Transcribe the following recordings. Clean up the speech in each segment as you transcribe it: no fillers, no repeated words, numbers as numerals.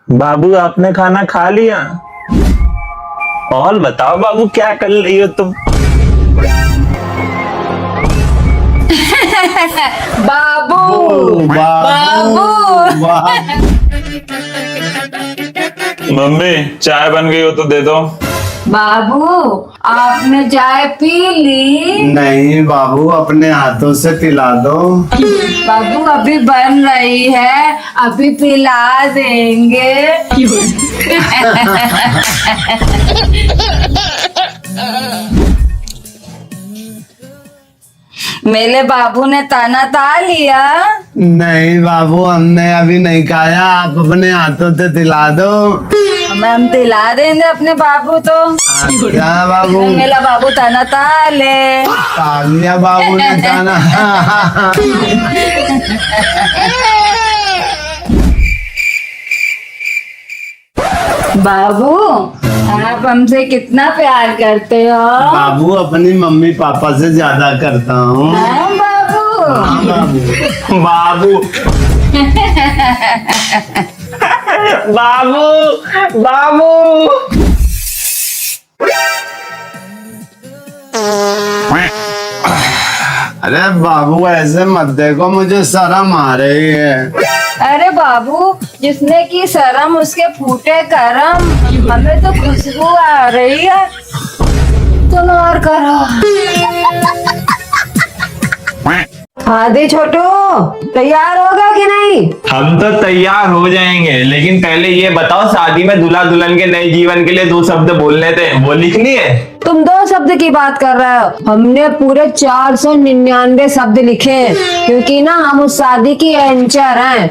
बाबू आपने खाना खा लिया? और बताओ बाबू, क्या कर रही हो तुम? बाबू बाबू मम्मी चाय बन गई हो तो दे दो। बाबू आपने चाय पी ली? नहीं बाबू, अपने हाथों से पिला दो। बाबू अभी बन रही है, अभी पिला देंगे। मेरे बाबू ने ताना ता लिया? नहीं बाबू, हमने अभी नहीं खाया, आप अपने हाथों से दिला दो। हम दिला देंगे अपने बाबू तो। क्या बाबू? मेरा बाबू ताना ता ले। तालिया बाबू ने जाना। बाबू आप हमसे कितना प्यार करते हो? बाबू अपनी मम्मी पापा से ज्यादा करता हूँ। हाँ, बाबू। हाँ बाबू। बाबू बाबू बाबू। अरे बाबू ऐसे मत देखो, मुझे शर्म आ रही है। अरे बाबू, जिसने की शर्म उसके फूटे करम। हमें तो खुशबू आ रही है। चलो और करो। आदि छोटू तैयार होगा कि नहीं? हम तो तैयार हो जाएंगे, लेकिन पहले ये बताओ, शादी में दूल्हा दुल्हन के नए जीवन के लिए 2 शब्द बोलने थे, वो लिखनी है? तुम 2 शब्द की बात कर रहे हो, हमने पूरे 499 शब्द लिखे हैं, क्योंकि ना हम उस शादी की एंचर हैं।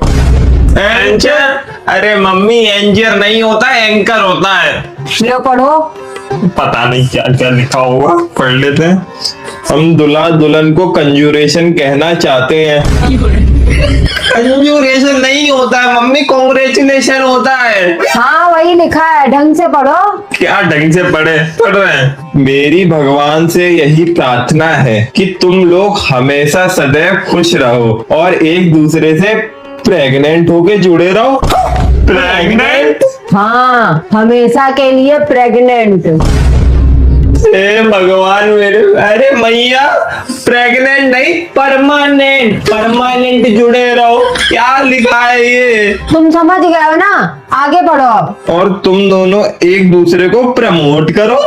एंचर? अरे मम्मी, एंचर नहीं होता, एंकर होता है। लो पढ़ो। पता नहीं क्या क्या लिखा होगा, पढ़ लेते हैं। हम दूल्हा दुल्हन को कंजूरेशन कहना चाहते हैं। कंजूरेशन नहीं होता है मम्मी, कांग्रेचुलेशन होता है। हाँ वही लिखा है, ढंग से पढ़ो। क्या ढंग से पढ़ रहे हैं? मेरी भगवान से यही प्रार्थना है कि तुम लोग हमेशा सदैव खुश रहो और एक दूसरे से प्रेग्नेंट होके जुड़े रहो। प्रेग्नेंट? हाँ, हमेशा के लिए प्रेग्नेंट। हे भगवान मेरे, अरे मैया, प्रेग्नेंट नहीं, परमानेंट जुड़े रहो। क्या लिखा है ये? तुम समझ गए हो ना, आगे बढ़ो अब। और तुम दोनों एक दूसरे को प्रमोट करो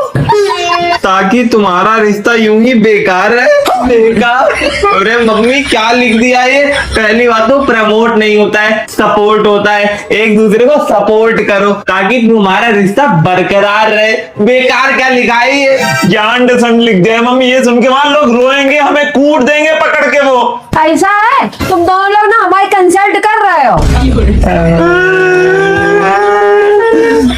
ताकि तुम्हारा रिश्ता यूं ही बेकार रहे। बेकार? अरे मम्मी क्या लिख दिया ये? पहली बात तो प्रमोट नहीं होता है, सपोर्ट होता है। एक दूसरे को सपोर्ट करो ताकि तुम्हारा रिश्ता बरकरार रहे। बेकार क्या लिखा है ये? ज्ञान दसम लिख दिया मम्मी। ये सुन के वहां लोग रोएंगे, हमें कूट देंगे पकड़ के। वो ऐसा है, तुम दोनों लोग ना हमारी कंसल्ट कर रहे हो।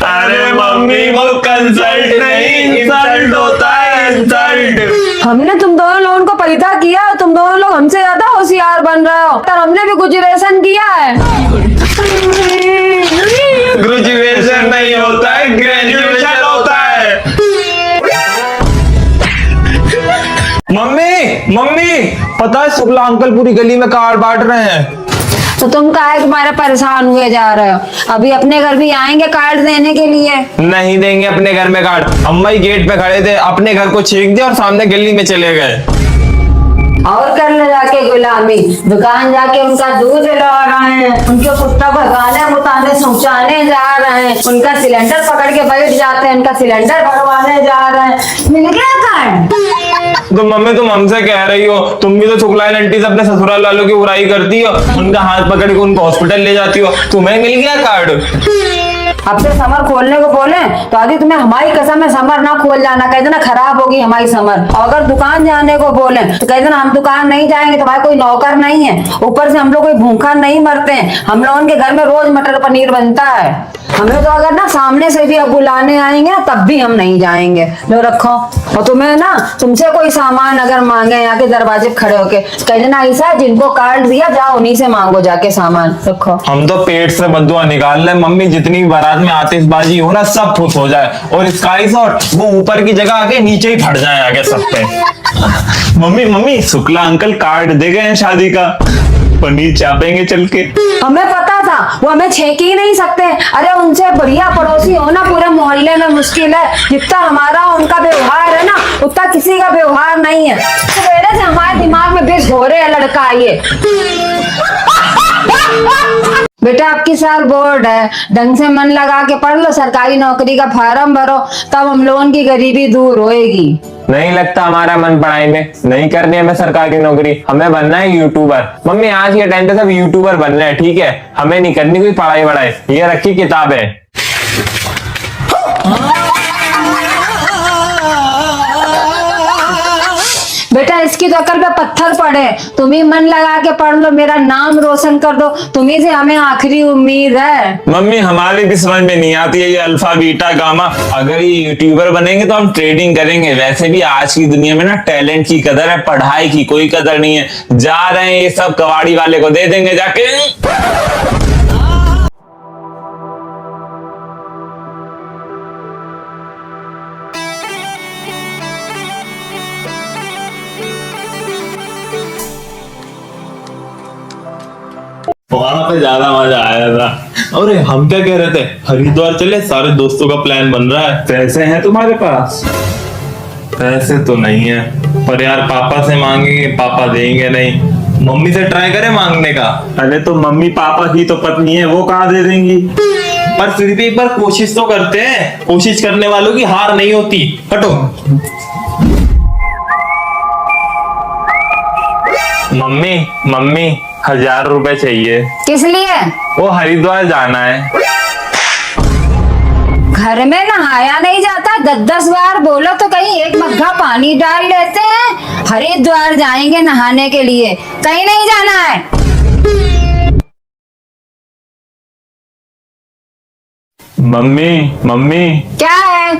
अरे मम्मी, वो कंसल्ट नहीं, इंसल्ट होता है, इंसल्ट। हमने तुम दोनों लोगों को पैदा किया, तुम दोनों लोग हमसे ज्यादा होशियार बन रहे हो। तो हमने भी ग्रेजुएशन किया है। ग्रेजुएशन नहीं होता है, ग्रेजुएशन होता है। मम्मी पता है, शुक्ला अंकल पूरी गली में कार्ड बांट रहे हैं। तो तुम काहे तुम्हारे परेशान हुए जा रहे हो? अभी अपने घर भी आएंगे कार्ड देने के लिए। नहीं देंगे अपने घर में कार्ड। अम्मा ही गेट पे खड़े थे, अपने घर को छींक दिया और सामने गली में चले गए। और कर ले जाके गुलामी, दुकान जाके उनका दूध ला रहे हैं, उनके कुत्ता भगाने मुताने शौचाने जा रहे हैं, उनका सिलेंडर पकड़ के बैठ जाते हैं, उनका सिलेंडर भरवाने जा रहे हैं। मिल गया कार्ड? तो मम्मी तुम हमसे कह रही हो, तुम भी तो शुक्ला आंटी से अपने ससुराल वालों की बुराई करती हो, उनका हाथ पकड़ के उनको हॉस्पिटल ले जाती हो। तुम्हें मिल गया कार्ड? अब से समर खोलने को बोले तो आदि तुम्हें हमारी कसम है समर ना खोल जाना, कह देना खराब होगी हमारी समर। और अगर दुकान जाने को बोले तो कह देना हम दुकान नहीं जाएंगे, तुम्हारे कोई नौकर नहीं है। ऊपर से हम लोग कोई भूखा नहीं मरते हैं, हम लोगों के घर में रोज मटर पनीर बनता है। हमें तो अगर ना सामने से भी अब बुलाने आएंगे तब भी हम नहीं जाएंगे। लो रखो। और तुम्हें ना तुमसे कोई सामान अगर मांगे यहाँ के दरवाजे खड़े होके, कह देना ऐसा जिनको कार्ड दिया जाओ उन्हीं से मांगो जाके सामान। रखो। हम तो पेट से बदुआ निकाल रहे मम्मी, जितनी बारात में आतिशबाजी हो ना सब फुस हो जाए, और स्काई शॉट वो ऊपर की जगह आके नीचे ही फट जाए आगे सब पे। मम्मी शुक्ला अंकल कार्ड दे गए हैं शादी का। पनीर चापेंगे चल के। हमें पता था वो हमें छेक ही नहीं सकते। अरे उनसे बढ़िया पड़ोसी होना पूरे मोहल्ले में मुश्किल है। जितना हमारा उनका व्यवहार है ना, उतना किसी का व्यवहार नहीं है। तो पहले से हमारे दिमाग में बेच हो रहे है लड़का ये। बेटा आपकी साल बोर्ड है, ढंग से मन लगा के पढ़ लो, सरकारी नौकरी का फार्म भरो, तब हम लोगों की गरीबी दूर होएगी। नहीं लगता हमारा मन पढ़ाई में, नहीं करनी हमें सरकारी नौकरी, हमें बनना है यूट्यूबर। मम्मी आज के टाइम पे सब यूट्यूबर बनना है, ठीक है, हमें नहीं करनी कोई पढ़ाई वढ़ाई। ये रखी किताबें। बेटा इसकी तो अकल पे पत्थर पड़े, तुम ही मन लगा के पढ़ लो, मेरा नाम रोशन कर दो, तुम्ही से हमें आखिरी उम्मीद है। मम्मी हमारे भी समझ में नहीं आती है ये अल्फा बीटा गामा। अगर ये यूट्यूबर बनेंगे तो हम ट्रेडिंग करेंगे। वैसे भी आज की दुनिया में ना टैलेंट की कदर है, पढ़ाई की कोई कदर नहीं है। जा रहे हैं ये सब कबाड़ी वाले को दे देंगे जाके। वहां पे ज्यादा मजा आया था। अरे हम क्या कह रहे थे, हरिद्वार चले, सारे दोस्तों का प्लान बन रहा है। पैसे हैं तुम्हारे पास? पैसे तो नहीं है, पर यार पापा से मांगेंगे, पापा देंगे नहीं। मम्मी से ट्राई करें मांगने का। अरे तो मम्मी पापा की तो पत्नी है, वो कहाँ दे देंगी। पर फिर भी एक बार कोशिश तो करते हैं, कोशिश करने वालों की हार नहीं होती। हटो। मम्मी मम्मी 1000 रुपए चाहिए। किस लिए? वो हरिद्वार जाना है। घर में नहाया नहीं जाता, 10-10 बार बोलो तो कहीं एक मग्घा पानी डाल लेते हैं। हरिद्वार जाएंगे नहाने के लिए, कहीं नहीं जाना है। मम्मी मम्मी क्या है,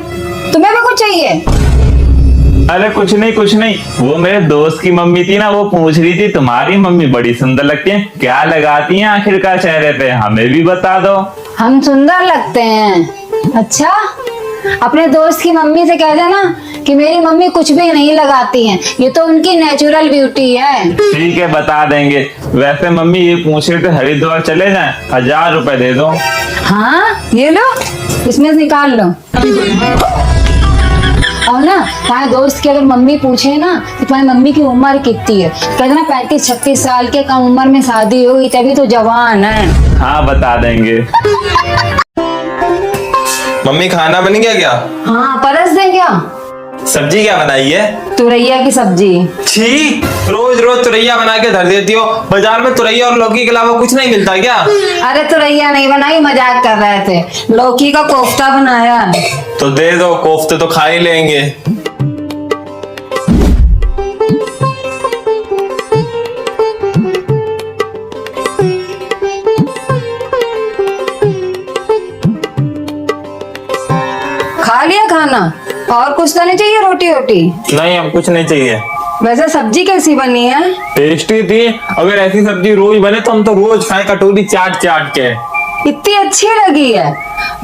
तुम्हें भी कुछ चाहिए? अरे कुछ नहीं, वो मेरे दोस्त की मम्मी थी ना, वो पूछ रही थी तुम्हारी मम्मी बड़ी सुंदर लगती है, क्या लगाती हैं आखिरकार चेहरे पे, हमें भी बता दो। हम सुंदर लगते हैं? अच्छा, अपने दोस्त की मम्मी से कह देना कि मेरी मम्मी कुछ भी नहीं लगाती हैं, ये तो उनकी नेचुरल ब्यूटी है। ठीक है बता देंगे। वैसे मम्मी ये पूछ रहे थे हरिद्वार चले जाएं, 1000 रुपए दे दो। हाँ ये लो, इसमें से निकाल लो। और ना तुम्हारे दोस्त की अगर मम्मी पूछे ना कि तुम्हारी मम्मी की उम्र कितनी है, कहते ना 35-36 साल के, कम उम्र में शादी हुई, तभी तो जवान है। हाँ बता देंगे। मम्मी खाना बन गया क्या? हाँ परस दे क्या? सब्जी क्या बनाई है? तुरैया की सब्जी। छी, रोज रोज तुरैया बना के धर देती हो। बाजार में तुरैया और लौकी के अलावा कुछ नहीं मिलता क्या? अरे तुरैया नहीं बनाई, मजाक कर रहे थे। लौकी का कोफ्ता बनाया। तो दे दो, कोफ्ते तो खा ही लेंगे। खा लिया खाना? और कुछ तो नहीं चाहिए? रोटी वोटी? नहीं अब कुछ नहीं चाहिए। वैसे सब्जी कैसी बनी है? टेस्टी थी। अगर ऐसी सब्जी रोज बने तो हम तो रोज खाए कटोरी चाट चाट के। इतनी अच्छी लगी है?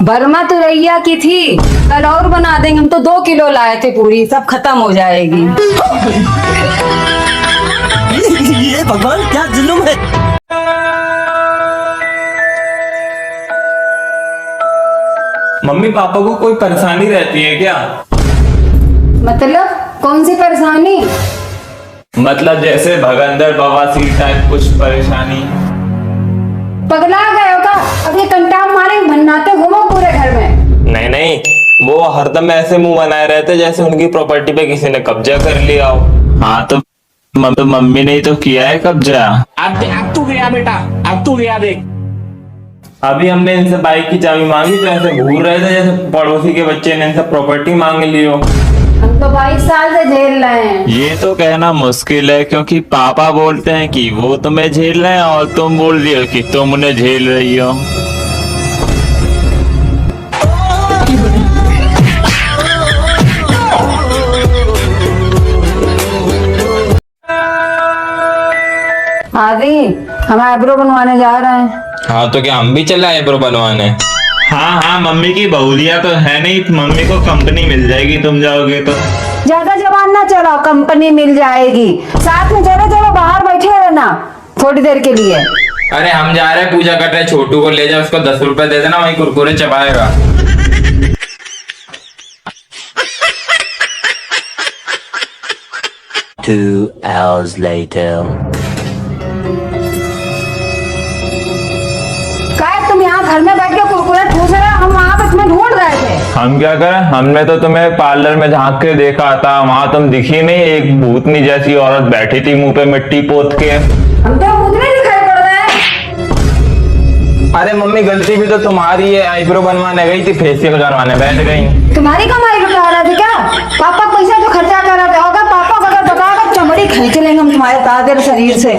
बर्मा तुरैया की थी, कल और बना देंगे। हम तो 2 किलो लाए थे, पूरी सब खत्म हो जाएगी। ये भगवान क्या जुल्म है। मम्मी पापा को कोई परेशानी रहती है क्या? मतलब कौन सी परेशानी? मतलब जैसे भगंदर बवासीर टाइप कुछ परेशानी। पगला गए हो का? अब ये कंटाप मारे भन्नाते घूमो पूरे घर में। नहीं नहीं, वो हरदम ऐसे मुंह बनाए रहते जैसे उनकी प्रॉपर्टी पे किसी ने कब्जा कर लिया हो। हाँ तो मम्मी ने तो किया है कब्जा। अब तू गया बेटा, अब तू गया देख। अभी हमने इनसे बाइक की चाबी मांगी तो ऐसे घूर रहे थे जैसे पड़ोसी के बच्चे ने इनसे प्रॉपर्टी मांग ली हो। हम तो 22 साल से झेल रहे हैं। ये तो कहना मुश्किल है, क्योंकि पापा बोलते हैं कि वो तुम्हें झेल रहे हैं और तुम बोल रही हो कि तुम उन्हें झेल रही हो। आदि हम आईब्रो बनवाने जा रहे हैं। हाँ तो क्या हम भी चले आईब्रो बनवाने? हाँ हाँ, मम्मी की बहुलिया तो है नहीं, मम्मी को कंपनी मिल जाएगी तुम जाओगे तो। ज्यादा जवान ना चलो, कंपनी मिल जाएगी। साथ में चलो चलो, बाहर बैठे रहना, थोड़ी देर के लिए। अरे हम जा रहे हैं पूजा कर रहे हैं, छोटू को ले जाओ, उसको 10 रुपए दे देना, वहीं कुरकुरे चबाएगा। Two hours later. काय तुम यहाँ घर में बैठ के कुरकुरे ठूस रहे हो, हम वहाँ पे तुम्हें ढूंढ रहे थे। हम क्या करें, हमने तो तुम्हें पार्लर में झांक के देखा था, वहां तुम दिखी नहीं, एक भूतनी जैसी औरत बैठी थी मुंह पे मिट्टी पोत के। हम तो उतने दिखाई पड़ रहे हैं। अरे मम्मी गलती भी तो तुम्हारी है, आईब्रो बनवाने गई थी, फेशियल करवाने बैठ गई। तुम्हारी कमाई लुटा रहे थे क्या? पापा पैसा तो खर्चा कर रहे थे, अगर पापा अगर बताओ चमड़ी खींच लेंगे हम तुम्हारे ताज़े शरीर से।